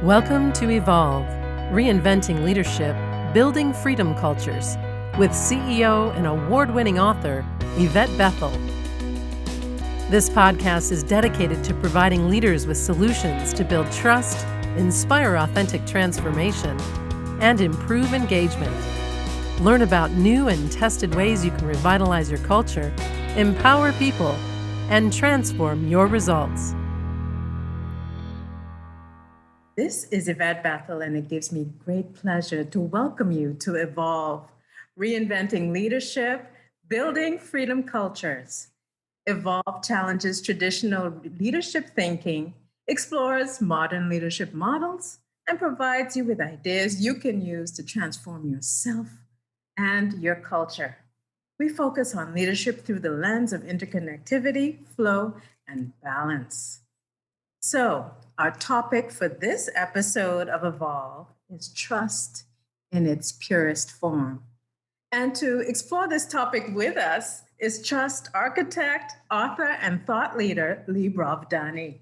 Welcome to Evolve, Reinventing Leadership, Building Freedom Cultures, with CEO and award-winning author, Yvette Bethel. This podcast is dedicated to providing leaders with solutions to build trust, inspire authentic transformation, and improve engagement. Learn about new and tested ways you can revitalize your culture, empower people, and transform your results. This is Yvette Bethel, and it gives me great pleasure to welcome you to Evolve, Reinventing Leadership, Building Freedom Cultures. Evolve challenges traditional leadership thinking, explores modern leadership models, and provides you with ideas you can use to transform yourself and your culture. We focus on leadership through the lens of interconnectivity, flow, and balance. So, our topic for this episode of Evolve is trust in its purest form. And to explore this topic with us is trust architect, author, and thought leader Lee Brovedani.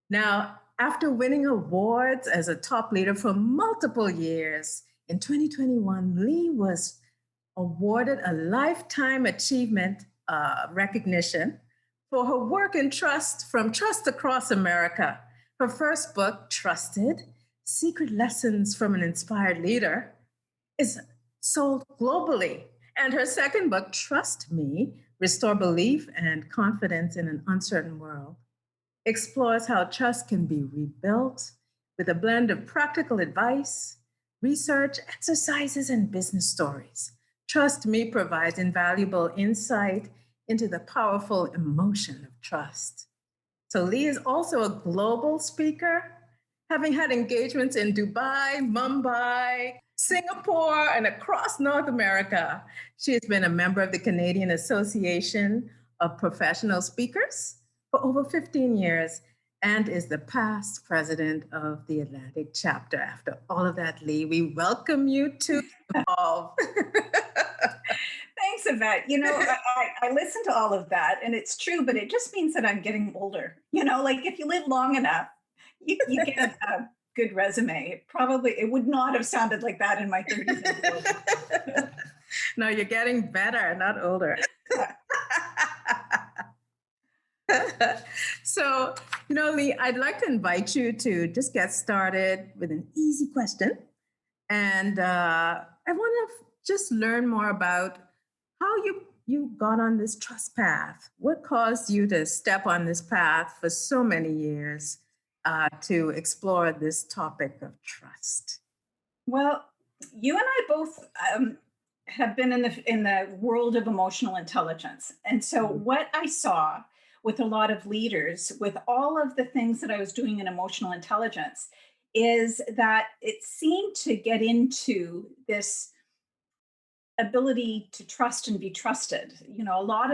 Now, after winning awards as a top leader for multiple years, in 2021, Lee was awarded a Lifetime Achievement recognition for her work in trust from Trust Across America. Her first book, Trusted: Secret Lessons from an Inspired Leader, is sold globally. And her second book, Trust Me: Restore Belief and Confidence in an Uncertain World, explores how trust can be rebuilt with a blend of practical advice, research, exercises, and business stories. Trust Me provides invaluable insight into the powerful emotion of trust. So Lee is also a global speaker, having had engagements in Dubai, Mumbai, Singapore, and across North America. She has been a member of the Canadian Association of Professional Speakers for over 15 years and is the past president of the Atlantic chapter. After all of that, Lee, we welcome you to Evolve. Thanks, Yvette. I listen to all of that, and it's true, but it just means that I'm getting older. Like if you live long enough, you get a good resume. It would not have sounded like that in my 30s and 40s. No, you're getting better, not older. So, Lee, I'd like to invite you to just get started with an easy question. And I want to just learn more about how you got on this trust path. What caused you to step on this path for so many years to explore this topic of trust? Well, you and I both have been in the world of emotional intelligence, and so what I saw with a lot of leaders, with all of the things that I was doing in emotional intelligence, is that it seemed to get into this ability to trust and be trusted. A lot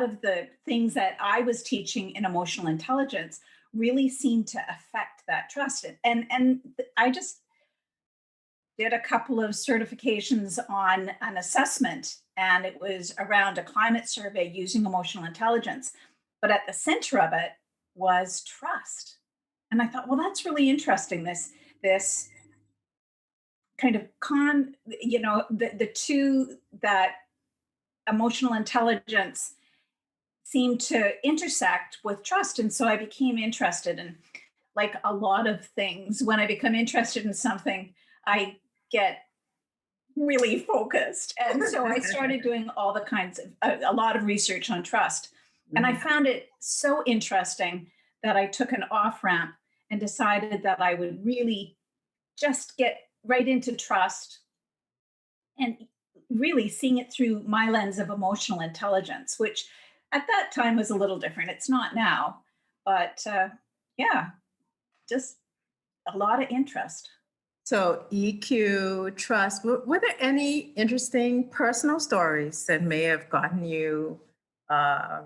of the things that I was teaching in emotional intelligence really seemed to affect that trust. And I just did a couple of certifications on an assessment, and it was around a climate survey using emotional intelligence. But at the center of it was trust. And I thought, well, that's really interesting. This kind of the two, that emotional intelligence seemed to intersect with trust. And so I became interested in, like a lot of things, when I become interested in something, I get really focused. And so I started doing all the kinds of a lot of research on trust. And I found it so interesting that I took an off ramp and decided that I would really just get right into trust and really seeing it through my lens of emotional intelligence, which at that time was a little different. It's not now, but just a lot of interest. So EQ, trust, were there any interesting personal stories that may have gotten you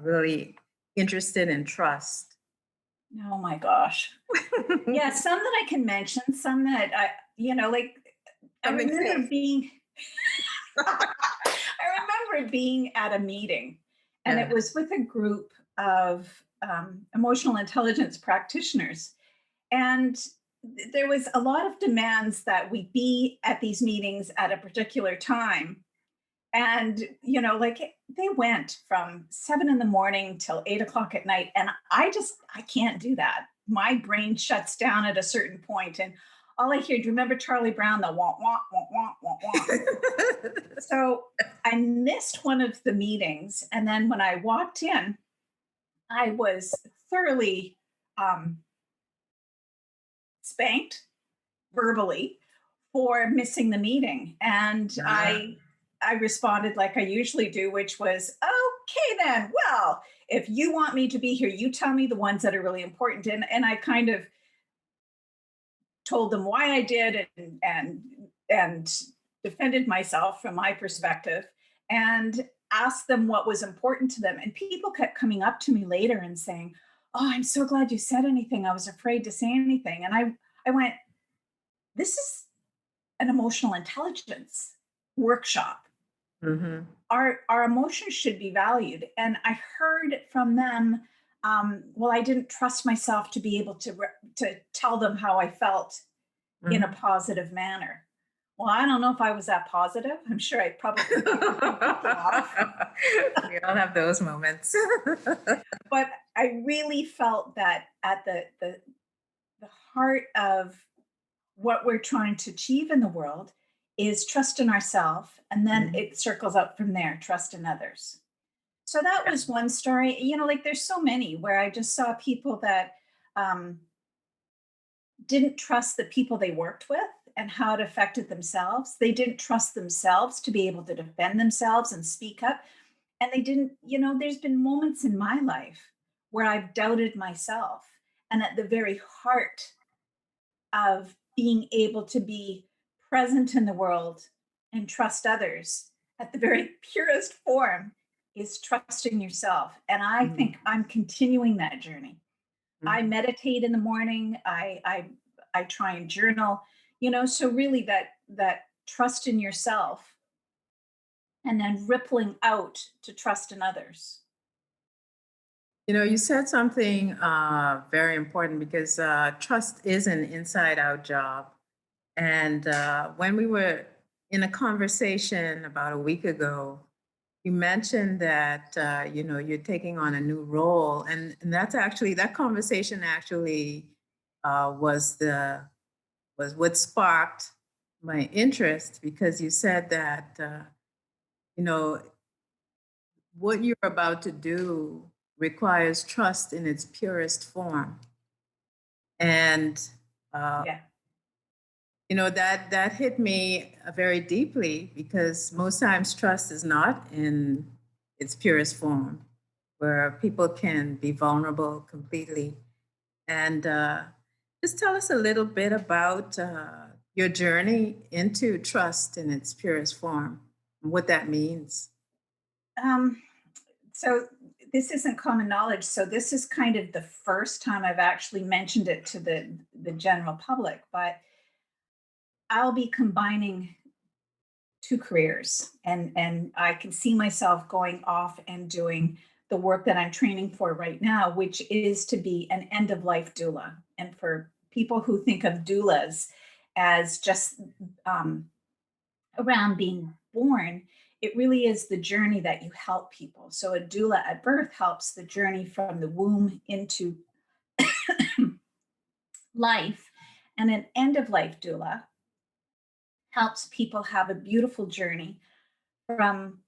really interested in trust? Oh my gosh. Yeah, some that I can mention, some that I remember being I remember being at a meeting, and it was with a group of emotional intelligence practitioners. And there was a lot of demands that we be at these meetings at a particular time. And, like they went from 7 in the morning till 8 o'clock at night. And I can't do that. My brain shuts down at a certain point, and all I hear, do you remember Charlie Brown, the wah, wah, wah, wah, wah, wah. So I missed one of the meetings. And then when I walked in, I was thoroughly um, spanked verbally for missing the meeting. And Ah. I responded like I usually do, which was, okay, then, well, if you want me to be here, you tell me the ones that are really important. And I kind of told them why I did, and defended myself from my perspective, and asked them what was important to them. And people kept coming up to me later and saying, "Oh, I'm so glad you said anything. I was afraid to say anything." And I went, "This is an emotional intelligence workshop. Mm-hmm. Our emotions should be valued." And I heard from them, well, I didn't trust myself to be able to tell them how I felt in a Mm-hmm. positive manner. Well, I don't know if I was that positive. I'm sure I probably pissed people off, We all have those moments. but I really felt that at the heart of what we're trying to achieve in the world is trust in ourselves, and then Mhm. it circles up from there, trust in others. So that was one story. Like there's so many where I just saw people that um, didn't trust the people they worked with and how it affected themselves. They didn't trust themselves to be able to defend themselves and speak up. And they didn't, there's been moments in my life where I've doubted myself. And at the very heart of being able to be present in the world and trust others at the very purest form is trusting yourself. And I Mhm. think I'm continuing that journey. I Mhm. meditate in the morning. I try and journal, so really that trust in yourself and then rippling out to trust in others. You said something very important because trust is an inside out job. And when we were in a conversation about a week ago, you mentioned that you're taking on a new role, and that's actually that conversation actually was what sparked my interest because you said that you know what you're about to do requires trust in its purest form, and uh, Yeah. that hit me very deeply because most times trust is not in its purest form, where people can be vulnerable completely. And just tell us a little bit about your journey into trust in its purest form and what that means. Um, so this isn't common knowledge. So this is kind of the first time I've actually mentioned it to the general public, but I'll be combining two careers, and I can see myself going off and doing the work that I'm training for right now, which is to be an end of life doula. And for people who think of doulas as just um, around being born, it really is the journey that you help people. So a doula at birth helps the journey from the womb into life, and an end of life doula helps people have a beautiful journey from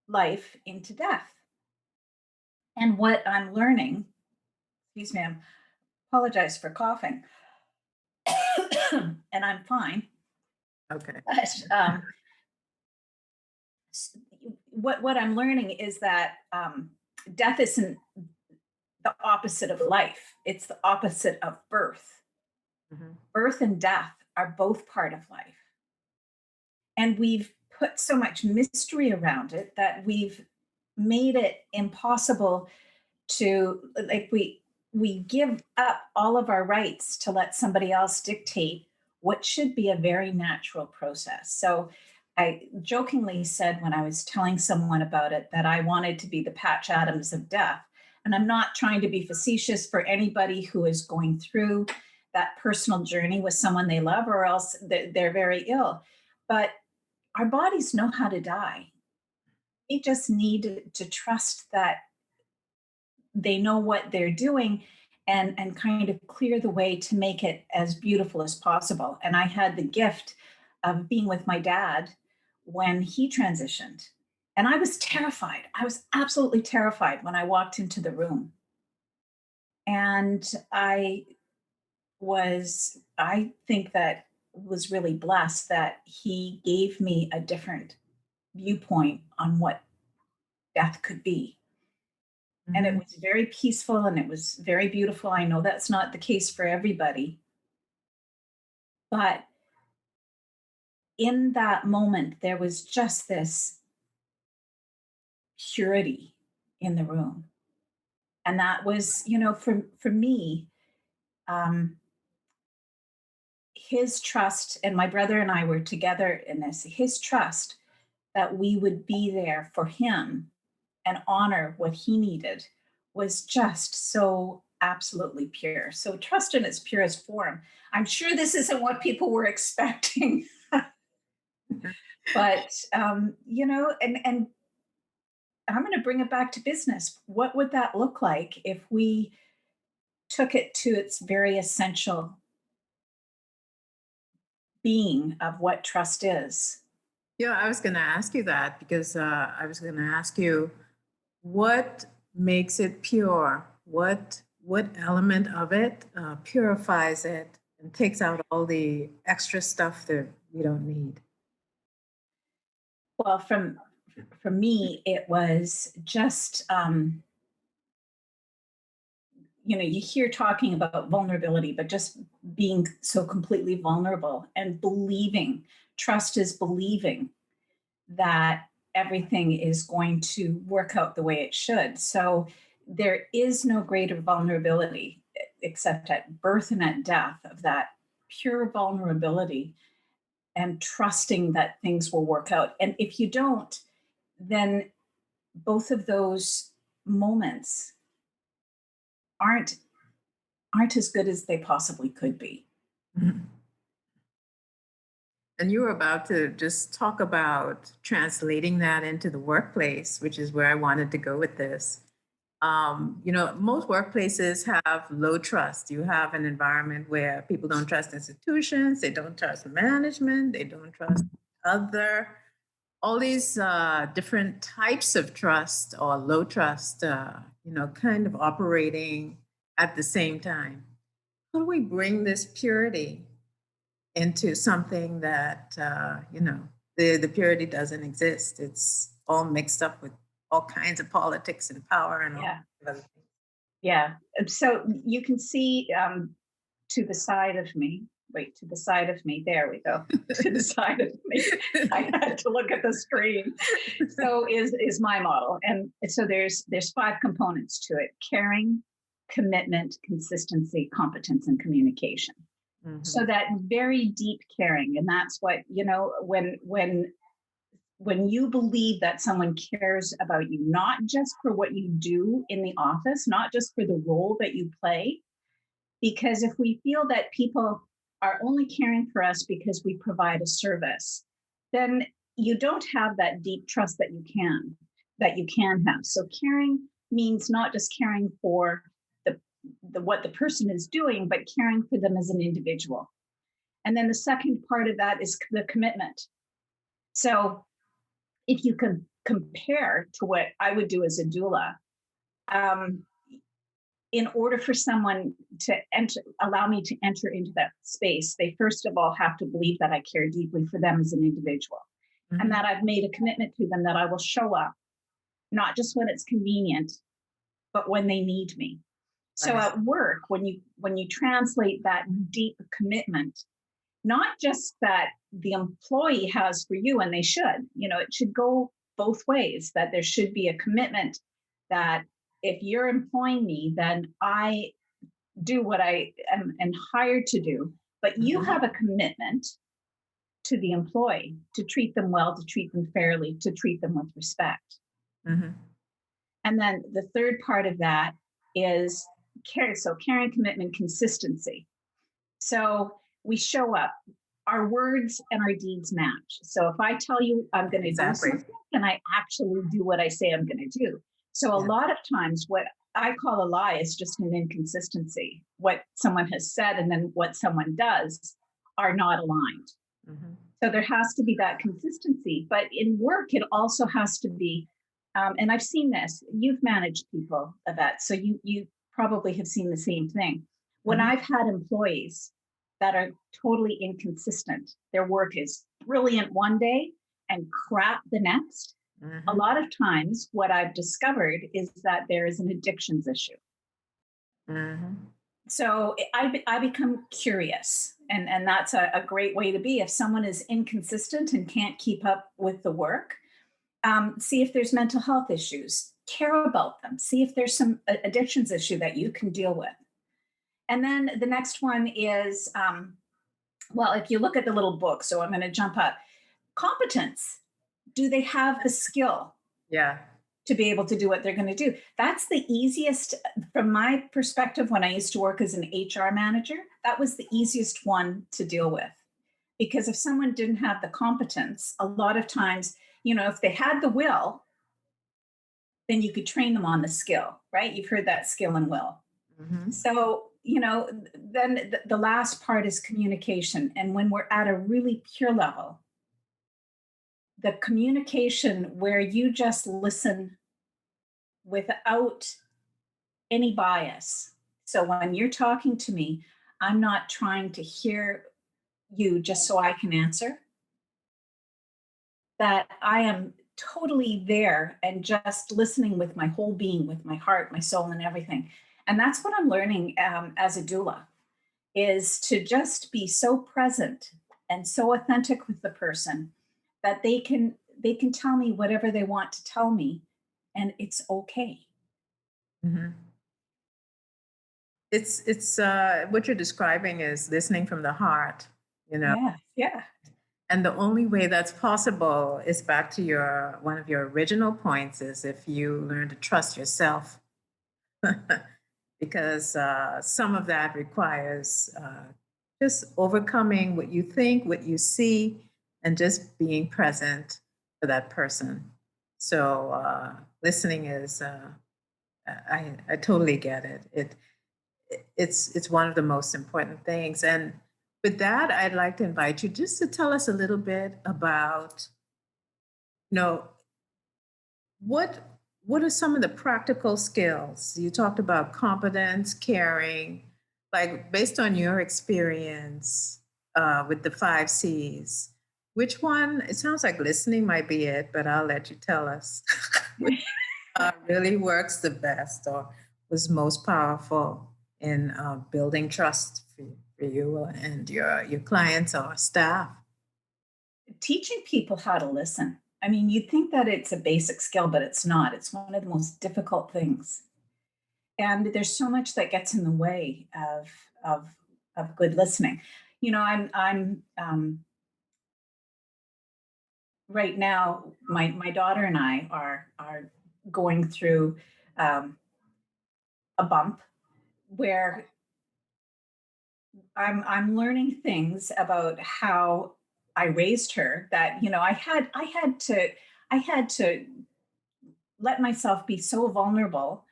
life into death. And what I'm learning, excuse me, I apologize for coughing, and I'm fine. Okay. But what I'm learning is that death isn't the opposite of life; it's the opposite of birth. Mhm. Birth and death are both part of life, and we've put so much mystery around it that we've made it impossible to, like, we give up all of our rights to let somebody else dictate what should be a very natural process. So I jokingly said when I was telling someone about it that I wanted to be the Patch Adams of death. And I'm not trying to be facetious for anybody who is going through that personal journey with someone they love, or else they're very ill. But our bodies know how to die. We just need to trust that they know what they're doing, and kind of clear the way to make it as beautiful as possible. And I had the gift of being with my dad when he transitioned. And I was terrified. I was absolutely terrified when I walked into the room. And I think that was really blessed that he gave me a different viewpoint on what death could be. And it Mhm. was very peaceful and it was very beautiful. I know that's not the case for everybody, but in that moment, there was just this purity in the room. And that was, for me, um, his trust, and my brother and I were together in this, his trust that we would be there for him and honor what he needed was just so absolutely pure. So trust in its purest form. I'm sure this isn't what people were expecting, but and I'm going to bring it back to business. What would that look like if we took it to its very essential being of what trust is? Yeah, I was going to ask you that because I was going to ask you what makes it pure. What element of it purifies it and takes out all the extra stuff that we don't need? Well, for me, it was just you hear talking about vulnerability, but just being so completely vulnerable and believing. Trust is believing that everything is going to work out the way it should. So there is no greater vulnerability except at birth and at death, of that pure vulnerability and trusting that things will work out. And if you don't, then both of those moments aren't aren't as good as they possibly could be. Mhm. And you were about to just talk about translating that into the workplace, which is where I wanted to go with this. Most workplaces have low trust. You have an environment where people don't trust institutions, they don't trust management, they don't trust other, all these different types of trust or low trust, kind of operating at the same time. How do we bring this purity into something that, the purity doesn't exist? It's all mixed up with all kinds of politics and power and all Yeah. kinds of other things. Yeah. So you can see to the side of me. Wait, to the side of me. There we go. To the side of me. I had to look at the screen. So is my model, and so there's five components to it: caring, commitment, consistency, competence, and communication. So Mhm. that very deep caring, and that's what when you believe that someone cares about you, not just for what you do in the office, not just for the role that you play. Because if we feel that people are only caring for us because we provide a service, then you don't have that deep trust that you can have. So caring means not just caring for the what the person is doing, but caring for them as an individual. And then the second part of that is the commitment. So if you can compare to what I would do as a doula, um, in order for someone to allow me to enter into that space, they first of all have to believe that I care deeply for them as an individual, and Mhm. that I've made a commitment to them that I will show up, not just when it's convenient, but when they need me. So Right. at work, when you translate that deep commitment, not just that the employee has for you, and they should, it should go both ways, that there should be a commitment that if you're employing me, then I do what I am hired to do, but you Mhm. have a commitment to the employee to treat them well, to treat them fairly, to treat them with respect. Mhm. And then the third part of that is care. So caring, commitment, consistency. So we show up, our words and our deeds match. So if I tell you I'm going to do Exactly. something, then I actually do what I say I'm going to do. So a Yeah. lot of times, what I call a lie is just an inconsistency. What someone has said and then what someone does are not aligned. Mhm. So there has to be that consistency. But in work, it also has to be, and I've seen this. You've managed people, Yvette, so you probably have seen the same thing. When Mhm. I've had employees that are totally inconsistent, their work is brilliant one day and crap the next. A Mhm. lot of times, what I've discovered is that there is an addictions issue. Mhm. So I become curious, and that's a great way to be. If someone is inconsistent and can't keep up with the work, see if there's mental health issues, care about them, see if there's some addictions issue that you can deal with. And then the next one is, well, if you look at the little book, so I'm going to jump up. Competence. Do they have the skill Yeah. to be able to do what they're going to do? That's the easiest, from my perspective, when I used to work as an HR manager, that was the easiest one to deal with. Because if someone didn't have the competence, a lot of times, if they had the will, then you could train them on the skill, right? You've heard that skill and will. Mhm. So, then the last part is communication. And when we're at a really pure level, the communication where you just listen without any bias. So when you're talking to me, I'm not trying to hear you just so I can answer, that I am totally there and just listening with my whole being, with my heart, my soul, and everything. And that's what I'm learning as a doula, is to just be so present and so authentic with the person that they can tell me whatever they want to tell me, and it's okay. Mhm. It's what you're describing is listening from the heart, you know. Yeah, yeah, And the only way that's possible is back to your one of your original points is if you learn to trust yourself, because some of that requires just overcoming what you think, what you see, and just being present for that person. So listening is, I totally get it. It's one of the most important things. And with that, I'd like to invite you just to tell us a little bit about, you know, what what are some of the practical skills? You talked about competence, caring, like based on your experience with the 5 C's. Which one? It sounds like listening might be it, but I'll let you tell us. Which really works the best or was most powerful in building trust for you and your clients or staff? teaching people how to listen. I mean, you'd think that it's a basic skill, but it's not. It's one of the most difficult things. And there's so much that gets in the way of of good listening. I'm right now. My daughter and I are going through um, a bump where I'm learning things about how I raised her, that I had to let myself be so vulnerable.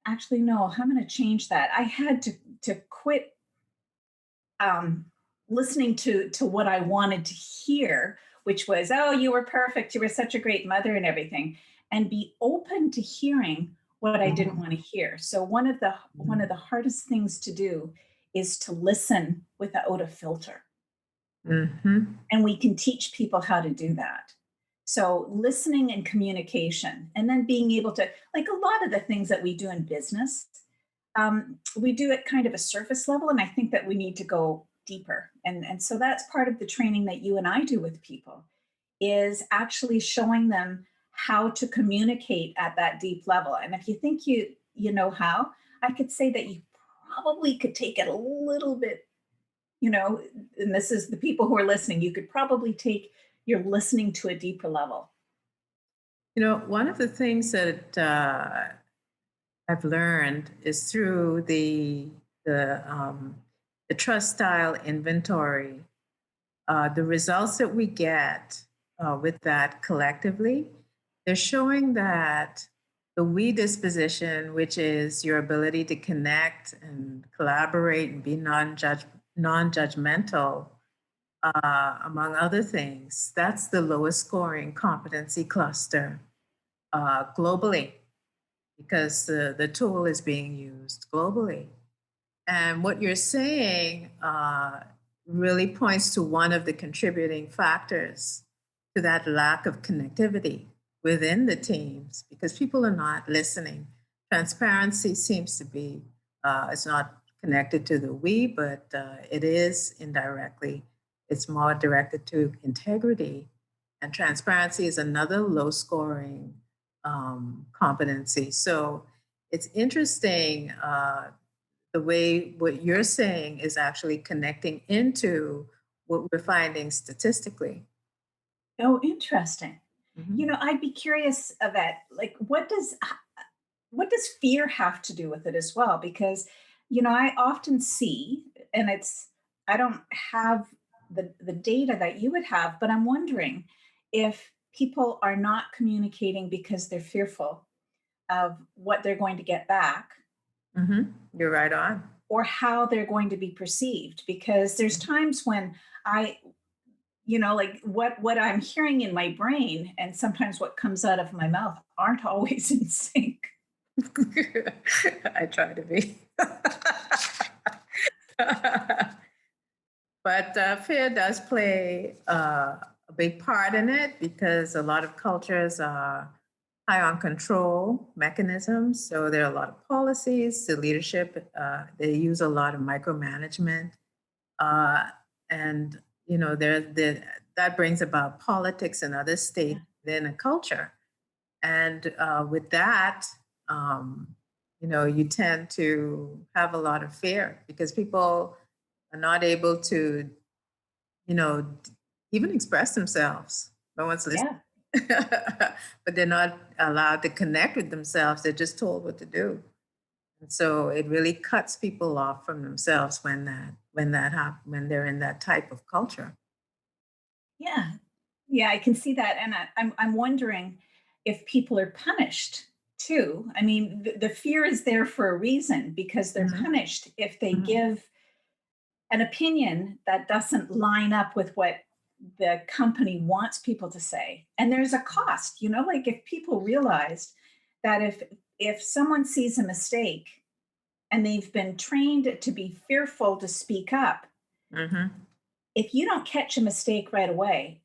Actually, no, I'm going to change that. I had to quit um, listening to what I wanted to hear, which was, "Oh, you were perfect. You were such a great mother," and everything, and be open to hearing what I didn't Mhm. want to hear. So one of the hardest things to do is to listen without a filter, Mhm. and we can teach people how to do that. So listening and communication, and then being able to, like, a lot of the things that we do in business, we do it kind of a surface level, and I think that we need to go deeper. And so that's part of the training that you and I do with people, is actually showing them how to communicate at that deep level. And if you think you know how, I could say that you probably could take it a little bit, and this is the people who are listening, you could probably take your listening to a deeper level. One of the things that I've learned is through the the trust style inventory, the results that we get with that collectively, they're showing that the we disposition, which is your ability to connect and collaborate and be non-judgmental, among other things, that's the lowest scoring competency cluster globally because the tool is being used globally. And what you're saying really points to one of the contributing factors to that lack of connectivity within the teams because people are not listening. Transparency seems to be, it's not connected to the we, but it is indirectly. It's more directed to integrity. And transparency is another low scoring competency. So it's interesting the way what you're saying is actually connecting into what we're finding statistically. Oh, interesting. Mhm. I'd be curious of that. Like, what does fear have to do with it as well? Because, I often see, and I don't have the data that you would have, but I'm wondering if people are not communicating because they're fearful of what they're going to get back You're right on. or how they're going to be perceived. Because there's times when I, like what I'm hearing in my brain and sometimes what comes out of my mouth aren't always in sync. I try to be. But fear does play a big part in it because a lot of cultures are high on control mechanisms. So there are a lot of policies. The leadership, they use a lot of micromanagement. Uh, and, that brings about politics and other states Yeah. within a culture. And with that, you tend to have a lot of fear because people are not able to, you know, even express themselves. No one's listening. Yeah. But they're not allowed to connect with themselves. They're just told what to do. And so it really cuts people off from themselves when they're in that type of culture. Yeah. Yeah, I can see that. And I'm wondering if people are punished too. I mean, the fear is there for a reason because they're Mhm. punished if they Mhm. give an opinion that doesn't line up with what the company wants people to say. And there's a cost, like if people realized that if someone sees a mistake and they've been trained to be fearful to speak up, Mhm. if you don't catch a mistake right away,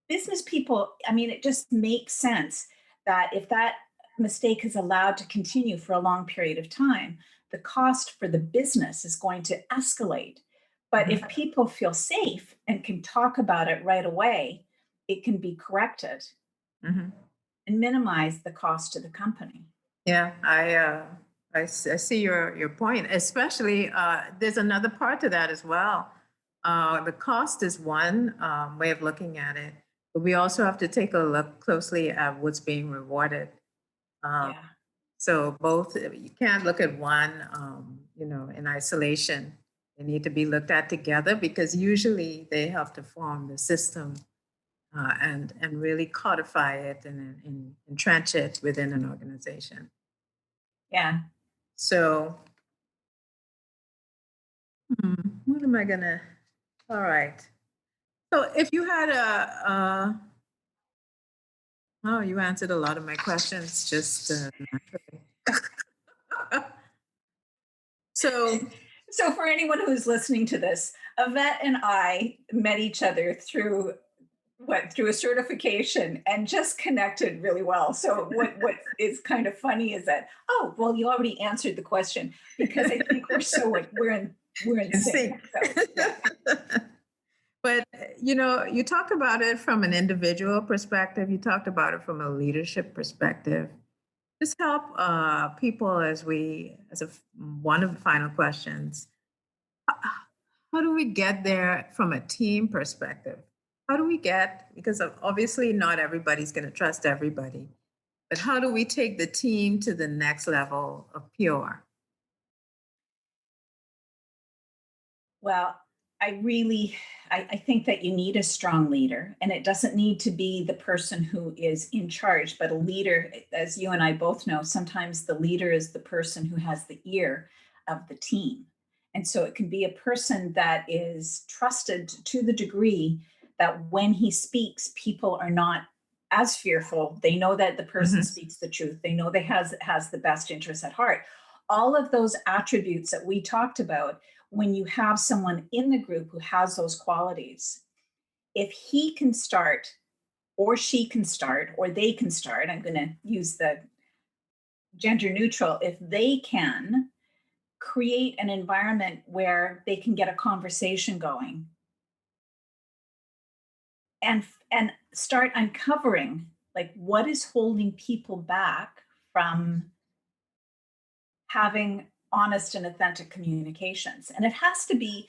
business people, I mean, it just makes sense that if that mistake is allowed to continue for a long period of time, the cost for the business is going to escalate. But if Mhm. people feel safe and can talk about it right away, it can be corrected Mhm. and minimize the cost to the company. Yeah, I see your point. Especially, there's another part to that as well. The cost is one way of looking at it, but we also have to take a look closely at what's being rewarded. Um, Yeah. so both, you can't look at one, in isolation. They need to be looked at together because usually they have to form the system and really codify it and entrench it within an organization. Yeah. So, what am I gonna? All right. So, if you had oh, you answered a lot of my questions just naturally. So, So, for anyone who's listening to this, Yvette and I met each other through went through a certification and just connected really well. So what is kind of funny is that, oh well, you already answered the question because I think we're in in sync. sync. So yeah. But you talked about it from an individual perspective. You talked about it from a leadership perspective. Just help people one of the final questions. How do we get there from a team perspective? How do we get, because obviously not everybody's going to trust everybody, but how do we take the team to the next level of pure? Well, I really, I think that you need a strong leader, and it doesn't need to be the person who is in charge, but a leader, as you and I both know, sometimes the leader is the person who has the ear of the team. And so it can be a person that is trusted to the degree that when he speaks, people are not as fearful. They know that the person Mhm. speaks the truth. They know they has the best interests at heart. All of those attributes that we talked about, when you have someone in the group who has those qualities, if he can start, or she can start, or they can start, I'm going to use the gender neutral, if they can create an environment where they can get a conversation going and start uncovering like what is holding people back from having honest and authentic communications. And it has to be,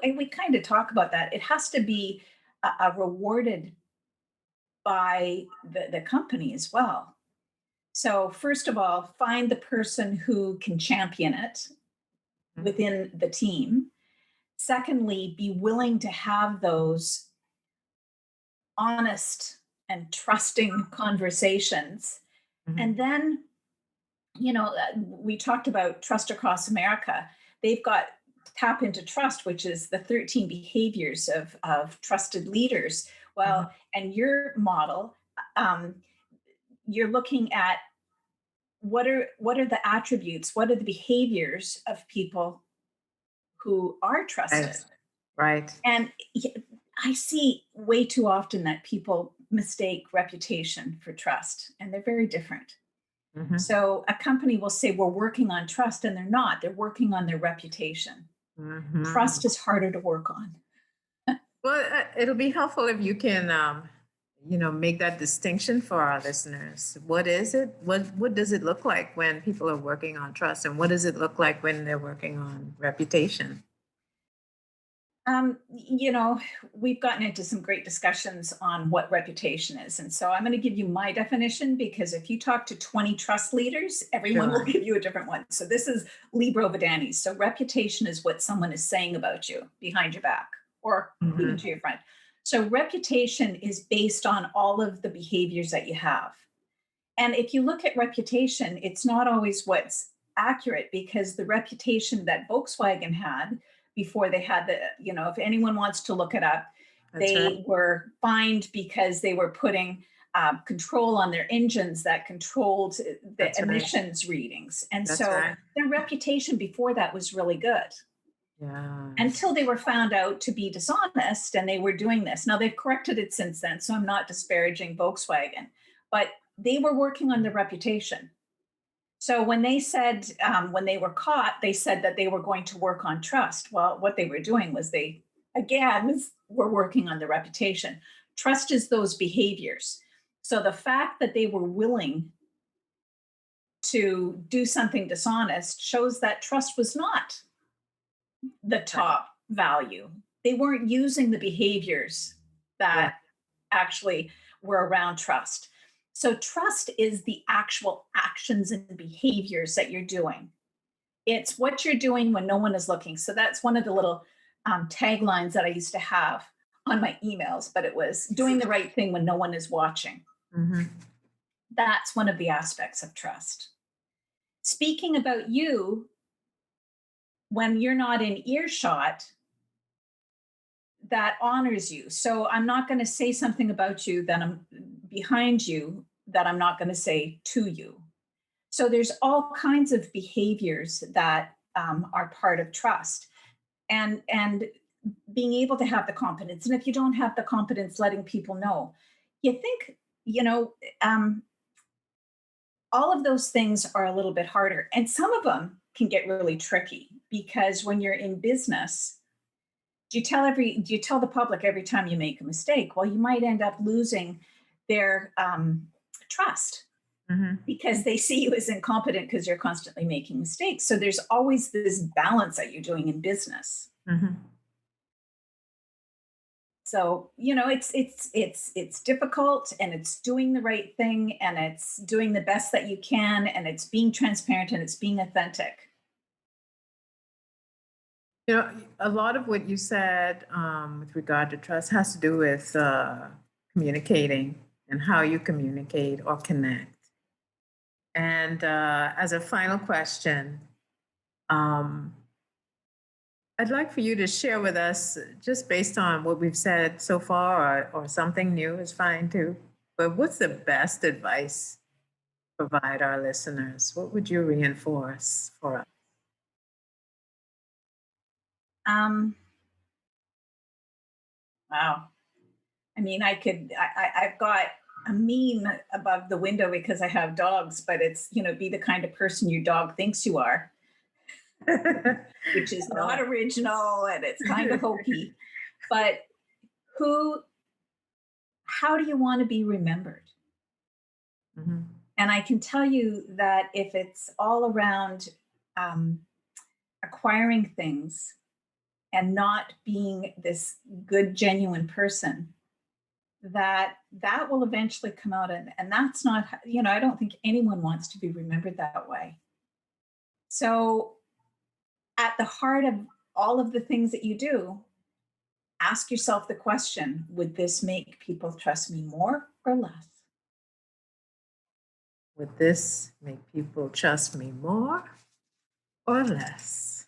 and we kind of talk about that, it has to be rewarded by the company as well. So, first of all, find the person who can champion it within the team. Secondly, be willing to have those honest and trusting conversations. Mhm. And then, we talked about Trust Across America. They've got Tap into Trust, which is the 13 behaviors of trusted leaders. Mhm. Well, and your model, um, you're looking at what are the attributes, what are the behaviors of people who are trusted. Right. Right. And I see way too often that people mistake reputation for trust, and they're very different. Mhm. So a company will say, we're working on trust, and they're not. They're working on their reputation. Mhm. Trust is harder to work on. Well, it'll be helpful if you can, make that distinction for our listeners. What is it? What does it look like when people are working on trust, and what does it look like when they're working on reputation? We've gotten into some great discussions on what reputation is. And so I'm going to give you my definition because if you talk to 20 trust leaders, everyone will Sure. give you a different one. So this is Lee Brovedani. So reputation is what someone is saying about you behind your back or even Mhm. to your friend. So reputation is based on all of the behaviors that you have. And if you look at reputation, it's not always what's accurate because the reputation that Volkswagen had before they had if anyone wants to look it up, That's right. they were fined because they were putting control on their engines that controlled the That's right. emissions readings. And That's so right. their reputation before that was really good Yes. until they were found out to be dishonest and they were doing this. Now they've corrected it since then, so I'm not disparaging Volkswagen, but they were working on their reputation. So when they said, when they were caught, they said that they were going to work on trust. Well, what they were doing was they, again, were working on the reputation. Trust is those behaviors. So the fact that they were willing to do something dishonest shows that trust was not the Right. top value. They weren't using the behaviors Yeah. that actually were around trust. So, trust is the actual actions and behaviors that you're doing. It's what you're doing when no one is looking. So, that's one of the little taglines that I used to have on my emails, but it was doing the right thing when no one is watching. Mhm. That's one of the aspects of trust. Speaking about you when you're not in earshot, that honors you. So I'm not going to say something about you that I'm behind you that I'm not going to say to you. So there's all kinds of behaviors that are part of trust, and being able to have the competence. And if you don't have the competence, letting people know. You think you know all of those things are a little bit harder, and some of them can get really tricky because when you're in business, do you tell the public every time you make a mistake? Well, you might end up losing their trust Mhm. because they see you as incompetent because you're constantly making mistakes. So there's always this balance that you're doing in business. Mhm. So it's difficult, and it's doing the right thing, and it's doing the best that you can, and it's being transparent, and it's being authentic. A lot of what you said with regard to trust has to do with communicating and how you communicate or connect. And as a final question, um, I'd like for you to share with us, just based on what we've said so far, or something new is fine too. But what's the best advice to provide our listeners? What would you reinforce for us? Um, wow. I mean, I've got a meme above the window because I have dogs, but it's, be the kind of person your dog thinks you are, which is not original and it's kind of hokey. But who, how do you want to be remembered? Mhm. And I can tell you that if it's all around um, acquiring things and not being this good, genuine person, that will eventually come out, and that's not, I don't think anyone wants to be remembered that way. So at the heart of all of the things that you do, ask yourself the question, would this make people trust me more or less? Would this make people trust me more or less?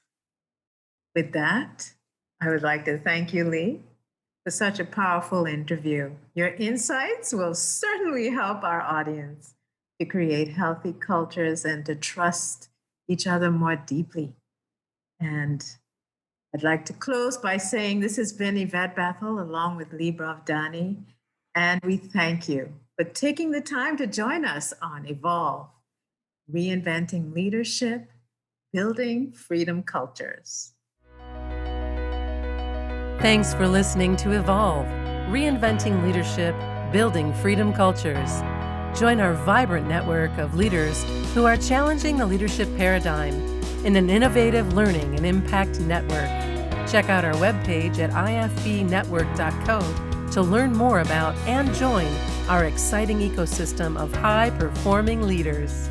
With that, I would like to thank you, Lee, for such a powerful interview. Your insights will certainly help our audience to create healthy cultures and to trust each other more deeply. And I'd like to close by saying this has been Yvette Bethel along with Lee Brovedani, and we thank you for taking the time to join us on Evolve, Reinventing Leadership, Building Freedom Cultures. Thanks for listening to Evolve, Reinventing Leadership, Building Freedom Cultures. Join our vibrant network of leaders who are challenging the leadership paradigm in an innovative learning and impact network. Check out our webpage at ifbnetwork.co to learn more about and join our exciting ecosystem of high-performing leaders.